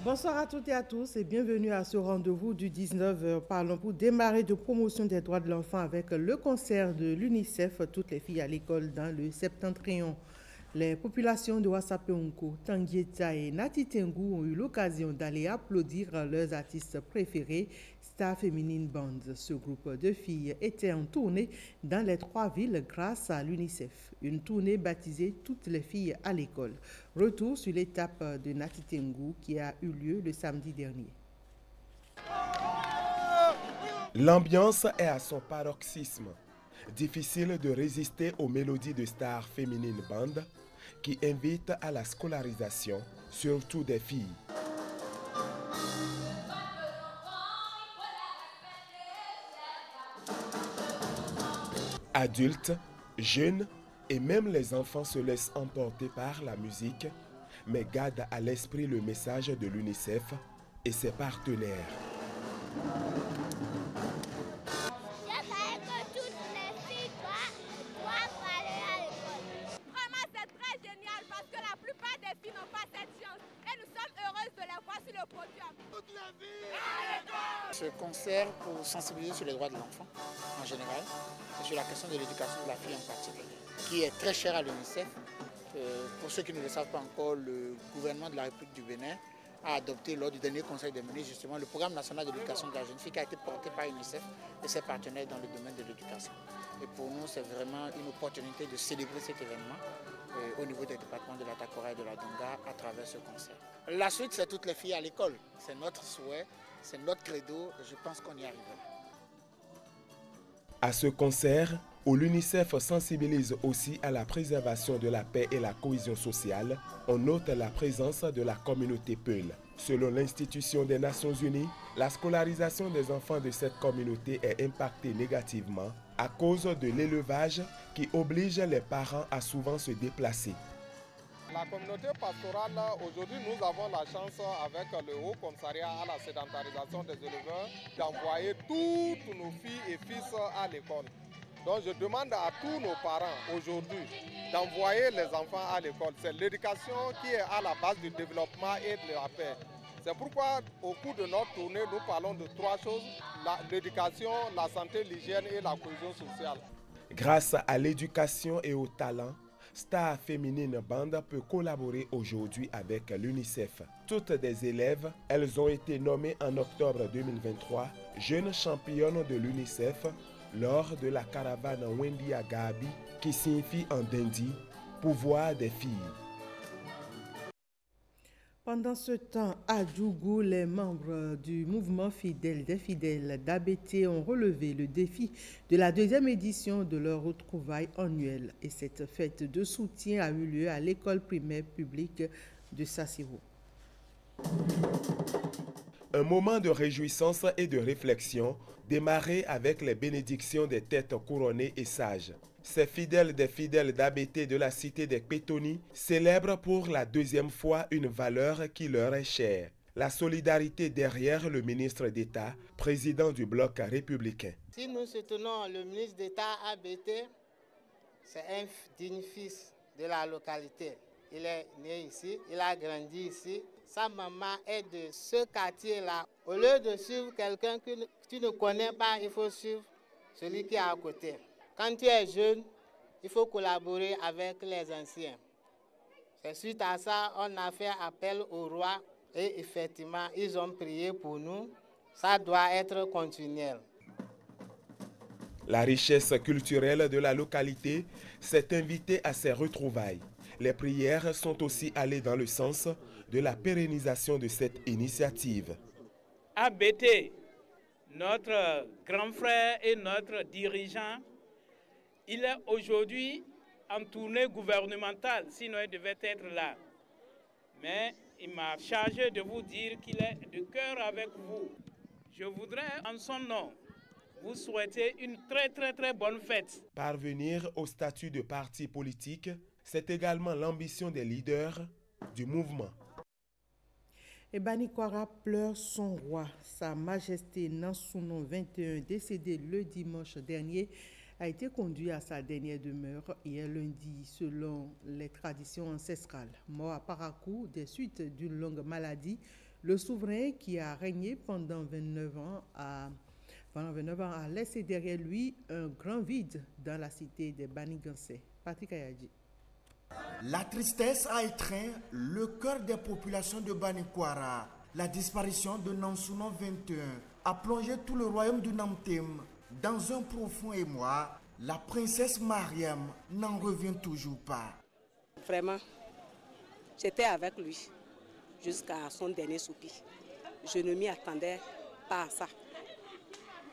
Bonsoir à toutes et à tous et bienvenue à ce rendez-vous du 19h. Parlons pour démarrer de promotion des droits de l'enfant avec le concert de l'UNICEF Toutes les filles à l'école dans le Septentrion. Les populations de Wassapeonko, Tanguieta et Nati Tengu ont eu l'occasion d'aller applaudir leurs artistes préférés, Star Feminine Band. Ce groupe de filles était en tournée dans les 3 villes grâce à l'UNICEF. Une tournée baptisée Toutes les filles à l'école. Retour sur l'étape de Nati Tengu qui a eu lieu le samedi dernier. L'ambiance est à son paroxysme. Difficile de résister aux mélodies de Star Feminine Band qui invitent à la scolarisation, surtout des filles. Adultes, jeunes et même les enfants se laissent emporter par la musique, mais gardent à l'esprit le message de l'UNICEF et ses partenaires. Ce concert pour sensibiliser sur les droits de l'enfant en général et sur la question de l'éducation de la fille en particulier, qui est très chère à l'UNICEF. Pour ceux qui ne le savent pas encore, le gouvernement de la République du Bénin a adopté lors du dernier conseil des ministres justement le programme national de l'éducation de la jeune fille qui a été porté par l'UNICEF et ses partenaires dans le domaine de l'éducation. Et pour nous, c'est vraiment une opportunité de célébrer cet événement au niveau des départements de la Takora et de la Donga à travers ce concert. La suite, c'est toutes les filles à l'école. C'est notre souhait, c'est notre credo et je pense qu'on y arrivera. À ce concert, où l'UNICEF sensibilise aussi à la préservation de la paix et la cohésion sociale, on note la présence de la communauté Peul. Selon l'Institution des Nations Unies, la scolarisation des enfants de cette communauté est impactée négativement à cause de l'élevage qui oblige les parents à souvent se déplacer. La communauté pastorale, aujourd'hui, nous avons la chance, avec le Haut Commissariat à la sédentarisation des éleveurs, d'envoyer toutes nos filles et fils à l'école. Donc je demande à tous nos parents aujourd'hui d'envoyer les enfants à l'école. C'est l'éducation qui est à la base du développement et de la paix. C'est pourquoi au cours de notre tournée, nous parlons de 3 choses, l'éducation, la santé, l'hygiène et la cohésion sociale. Grâce à l'éducation et au talent, Star Feminine Band peut collaborer aujourd'hui avec l'UNICEF. Toutes des élèves, elles ont été nommées en octobre 2023 jeunes championnes de l'UNICEF lors de la caravane Wendy Agabi qui signifie en dindi « pouvoir des filles ». Pendant ce temps, à Djougou, les membres du mouvement fidèle des fidèles d'ABT ont relevé le défi de la 2e édition de leur retrouvaille annuelle. Et cette fête de soutien a eu lieu à l'école primaire publique de Sassiro. Un moment de réjouissance et de réflexion démarré avec les bénédictions des têtes couronnées et sages. Ces fidèles des fidèles d'ABT de la cité des Pétoni célèbrent pour la 2e fois une valeur qui leur est chère, la solidarité derrière le ministre d'État, président du bloc républicain. Si nous soutenons le ministre d'État ABT, c'est un digne fils de la localité. Il est né ici, il a grandi ici. Sa maman est de ce quartier-là. Au lieu de suivre quelqu'un que tu ne connais pas, il faut suivre celui qui est à côté. Quand tu es jeune, il faut collaborer avec les anciens. C'est suite à ça on a fait appel au roi et effectivement, ils ont prié pour nous. Ça doit être continuel. La richesse culturelle de la localité s'est invitée à ces retrouvailles. Les prières sont aussi allées dans le sens de la pérennisation de cette initiative. ABT, notre grand frère et notre dirigeant, il est aujourd'hui en tournée gouvernementale, sinon il devait être là. Mais il m'a chargé de vous dire qu'il est de cœur avec vous. Je voudrais, en son nom, vous souhaiter une très bonne fête. Parvenir au statut de parti politique, c'est également l'ambition des leaders du mouvement. Et Banikwara pleure son roi. Sa Majesté Nansounon 21, décédé le dimanche dernier, a été conduit à sa dernière demeure hier lundi selon les traditions ancestrales. Mort à Parakou des suites d'une longue maladie, Le souverain qui a régné pendant 29 ans a laissé derrière lui un grand vide dans la cité des Banigansé. Patrick Ayadji. La tristesse a étreint le cœur des populations de Banikwara. La disparition de Nansounon 21 a plongé tout le royaume du Namtem dans un profond émoi. La princesse Mariam n'en revient toujours pas. Vraiment, j'étais avec lui jusqu'à son dernier soupir. Je ne m'y attendais pas à ça.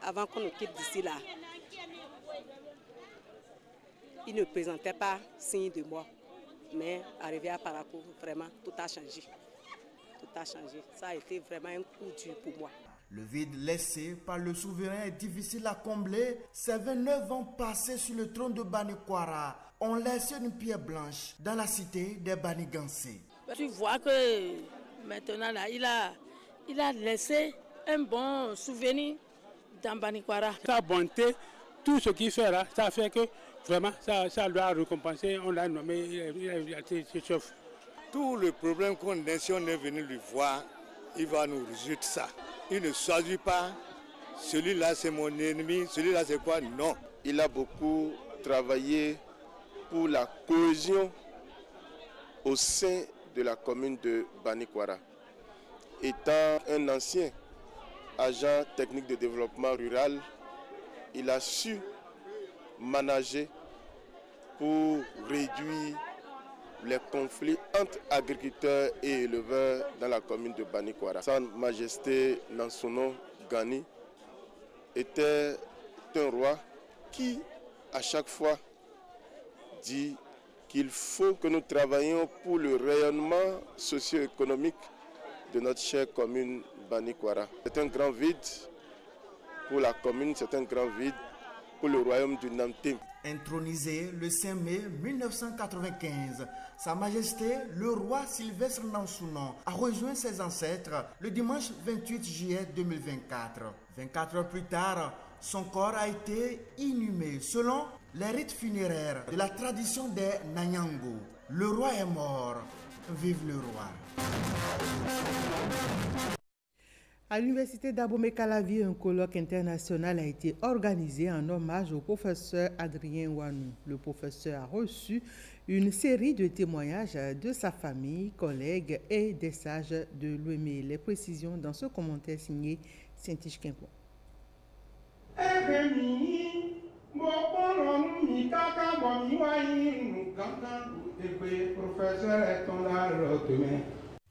Avant qu'on nous quitte d'ici là, il ne présentait pas signe de mort. Mais arrivé à Parakou, vraiment, tout a changé. Tout a changé. Ça a été vraiment un coup dur pour moi. Le vide laissé par le souverain est difficile à combler. Ces 29 ans passés sur le trône de Banikwara ont laissé une pierre blanche dans la cité des Banigansé. Tu vois que maintenant, là, il a laissé un bon souvenir dans Banikwara. Sa bonté, tout ce qu'il fait là, ça fait que vraiment, ça doit récompenser. On l'a nommé, il a été chef. Tout le problème qu'on a, si on est venu lui voir, il va nous résoudre ça. Il ne choisit pas, celui-là c'est mon ennemi, celui-là c'est quoi? Non. Il a beaucoup travaillé pour la cohésion au sein de la commune de Banikwara. Étant un ancien agent technique de développement rural, il a su manager pour réduire les conflits entre agriculteurs et éleveurs dans la commune de Banikwara. Sa Majesté Nansounon Gani était un roi qui, à chaque fois, dit qu'il faut que nous travaillions pour le rayonnement socio-économique de notre chère commune Banikwara. C'est un grand vide pour la commune, c'est un grand vide pour le royaume du Namtem. Intronisé le 5 mai 1995, Sa Majesté le roi Sylvestre Nansounon a rejoint ses ancêtres le dimanche 28 juillet 2024. 24 heures plus tard, son corps a été inhumé selon les rites funéraires de la tradition des Nanyango. Le roi est mort, vive le roi. À l'université d'Abomey-Calavi, un colloque international a été organisé en hommage au professeur Adrien Ouanou. Le professeur a reçu une série de témoignages de sa famille, collègues et des sages de l'UEME. Les précisions dans ce commentaire signé Saint-Tiche Quimpo.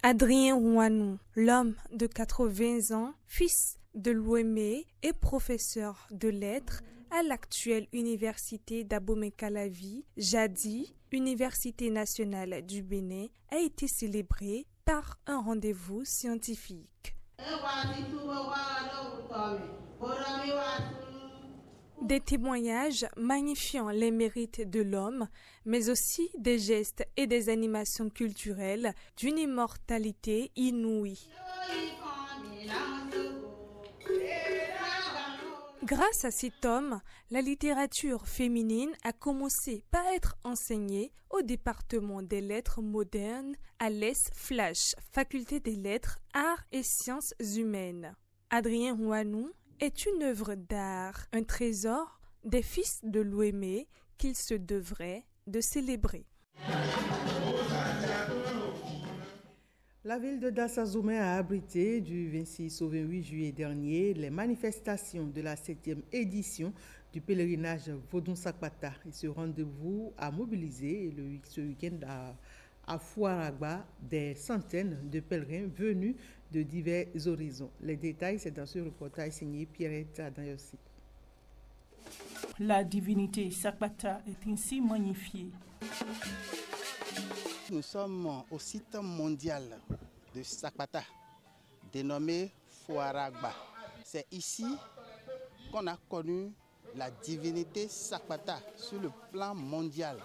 Adrien Ouanou, l'homme de 80 ans, fils de l'UEME et professeur de lettres à l'actuelle université d'Abomey-Calavi, jadis Université nationale du Bénin, a été célébré par un rendez-vous scientifique. Des témoignages magnifiant les mérites de l'homme, mais aussi des gestes et des animations culturelles d'une immortalité inouïe. Grâce à cet homme, la littérature féminine a commencé par être enseignée au département des lettres modernes à l'ES-Flash, faculté des lettres, arts et sciences humaines. Adrien Ouanou est une œuvre d'art, un trésor des fils de l'UEME qu'il se devrait de célébrer. La ville de Dassazoumé a abrité du 26 au 28 juillet dernier les manifestations de la 7e édition du pèlerinage Vodun-Sakpata. Et ce rendez-vous a mobilisé ce week-end à Fouaragba des centaines de pèlerins venus de divers horizons. Les détails, c'est dans ce reportage signé Pierrette Adayossi. La divinité Sakpata est ainsi magnifiée. Nous sommes au site mondial de Sakpata, dénommé Fouaragba. C'est ici qu'on a connu la divinité Sakpata sur le plan mondial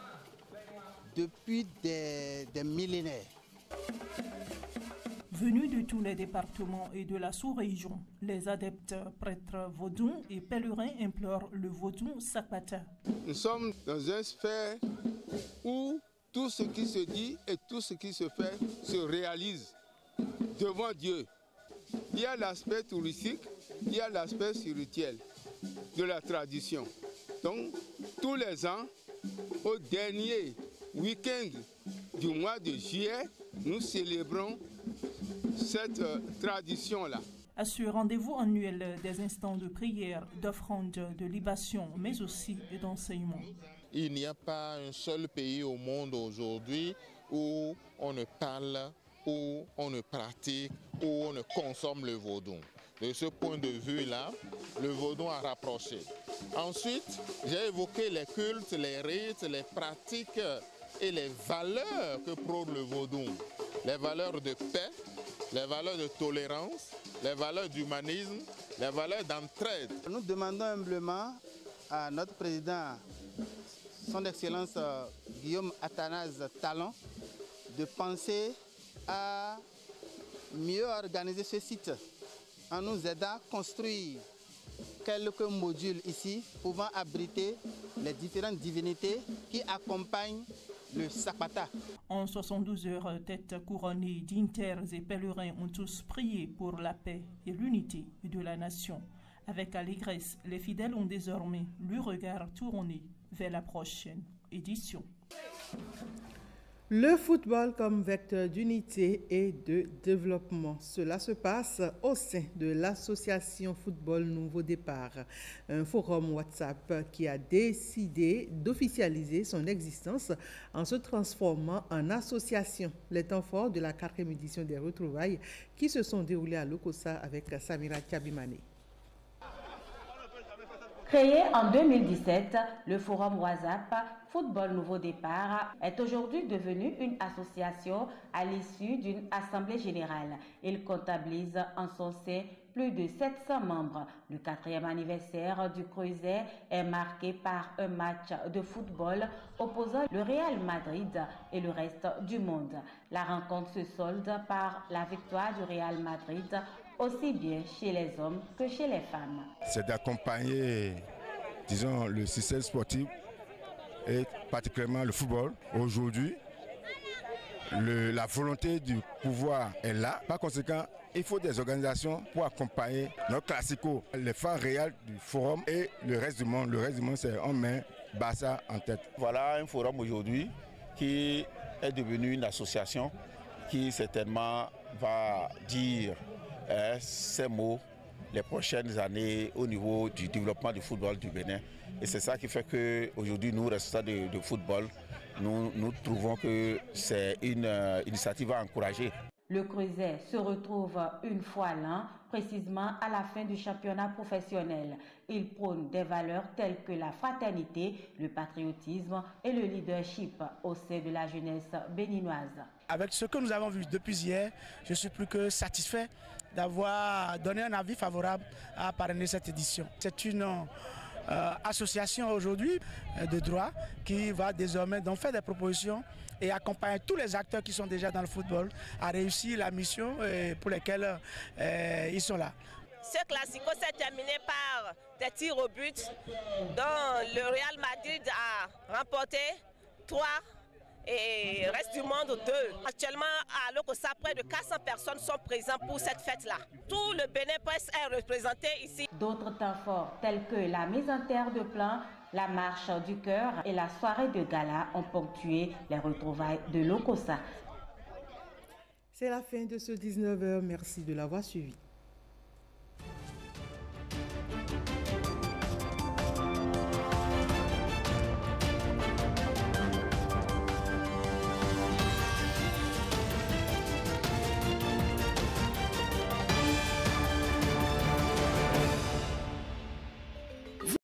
depuis des millénaires. Venus de tous les départements et de la sous-région, les adeptes prêtres Vodun et pèlerins implorent le Vodun Sakpata. Nous sommes dans une sphère où tout ce qui se dit et tout ce qui se fait se réalise devant Dieu. Il y a l'aspect touristique, il y a l'aspect spirituel de la tradition. Donc, tous les ans, au dernier week-end du mois de juillet, nous célébrons cette tradition-là. À ce rendez-vous annuel des instants de prière, d'offrande, de libation, mais aussi d'enseignement. Il n'y a pas un seul pays au monde aujourd'hui où on ne parle, où on ne pratique, où on ne consomme le vaudou. De ce point de vue-là, le vaudou a rapproché. Ensuite, j'ai évoqué les cultes, les rites, les pratiques et les valeurs que prône le vaudou. Les valeurs de paix, les valeurs de tolérance, les valeurs d'humanisme, les valeurs d'entraide. Nous demandons humblement à notre président, son Excellence Guillaume Athanase Talon, de penser à mieux organiser ce site en nous aidant à construire quelques modules ici pouvant abriter les différentes divinités qui accompagnent le Sakpata. En 72 heures, têtes couronnées d'inter et pèlerins ont tous prié pour la paix et l'unité de la nation. Avec allégresse, les fidèles ont désormais le regard tourné vers la prochaine édition. Le football comme vecteur d'unité et de développement. Cela se passe au sein de l'association Football Nouveau Départ, un forum WhatsApp qui a décidé d'officialiser son existence en se transformant en association. Les temps forts de la 4e édition des retrouvailles qui se sont déroulées à Lokossa avec Samira Tiabimane. Créé en 2017, le forum WhatsApp Football Nouveau Départ est aujourd'hui devenu une association à l'issue d'une assemblée générale. Il comptabilise en son sein plus de 700 membres. Le 4e anniversaire du Creuset est marqué par un match de football opposant le Real Madrid et le reste du monde. La rencontre se solde par la victoire du Real Madrid, aussi bien chez les hommes que chez les femmes. C'est d'accompagner, disons, le système sportif et particulièrement le football. Aujourd'hui, la volonté du pouvoir est là. Par conséquent, il faut des organisations pour accompagner nos classicos, les fans réels du forum et le reste du monde. Le reste du monde, c'est en main, Barça en tête. Voilà un forum aujourd'hui qui est devenu une association qui certainement va dire ces mots les prochaines années au niveau du développement du football du Bénin. Et c'est ça qui fait qu'aujourd'hui, nous, responsables de football, nous trouvons que c'est une initiative à encourager. Le Creuset se retrouve une fois l'an, précisément à la fin du championnat professionnel. Il prône des valeurs telles que la fraternité, le patriotisme et le leadership au sein de la jeunesse béninoise. Avec ce que nous avons vu depuis hier, je suis plus que satisfait d'avoir donné un avis favorable à parrainer cette édition. C'est une association aujourd'hui de droit qui va désormais donc faire des propositions et accompagner tous les acteurs qui sont déjà dans le football à réussir la mission pour laquelle ils sont là. Ce classico s'est terminé par des tirs au but dont le Real Madrid a remporté 3 et le reste du monde 2. Actuellement à Lokossa, près de 400 personnes sont présentes pour cette fête-là. Tout le Bénin Presse est représenté ici. D'autres temps forts tels que la mise en terre de plan, la marche du cœur et la soirée de gala ont ponctué les retrouvailles de Lokossa. C'est la fin de ce 19h. Merci de l'avoir suivi.